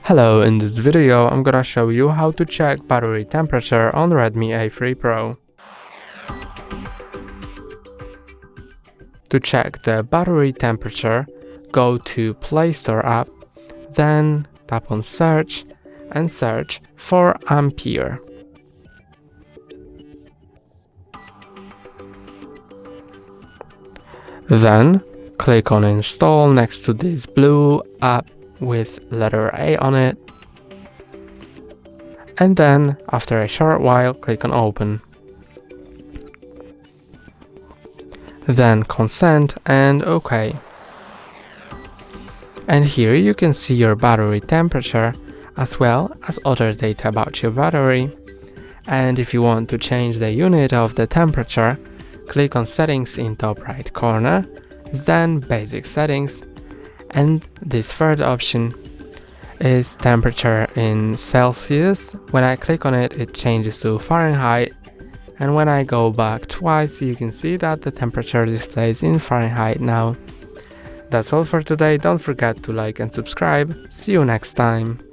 Hello, in this video I'm gonna show you how to check battery temperature on Redmi A3 Pro. To check the battery temperature, go to Play Store app, then tap on search and search for Ampere. Then click on install next to this blue app with letter A on it, and then after a short while click on open. Then consent and OK. And here you can see your battery temperature as well as other data about your battery. And if you want to change the unit of the temperature, click on settings in top right corner, then basic settings, and this third option is temperature in Celsius. When I click on it, it changes to Fahrenheit, and when I go back twice, you can see that the temperature displays in Fahrenheit now. That's all for today. Don't forget to like and subscribe. See you next time.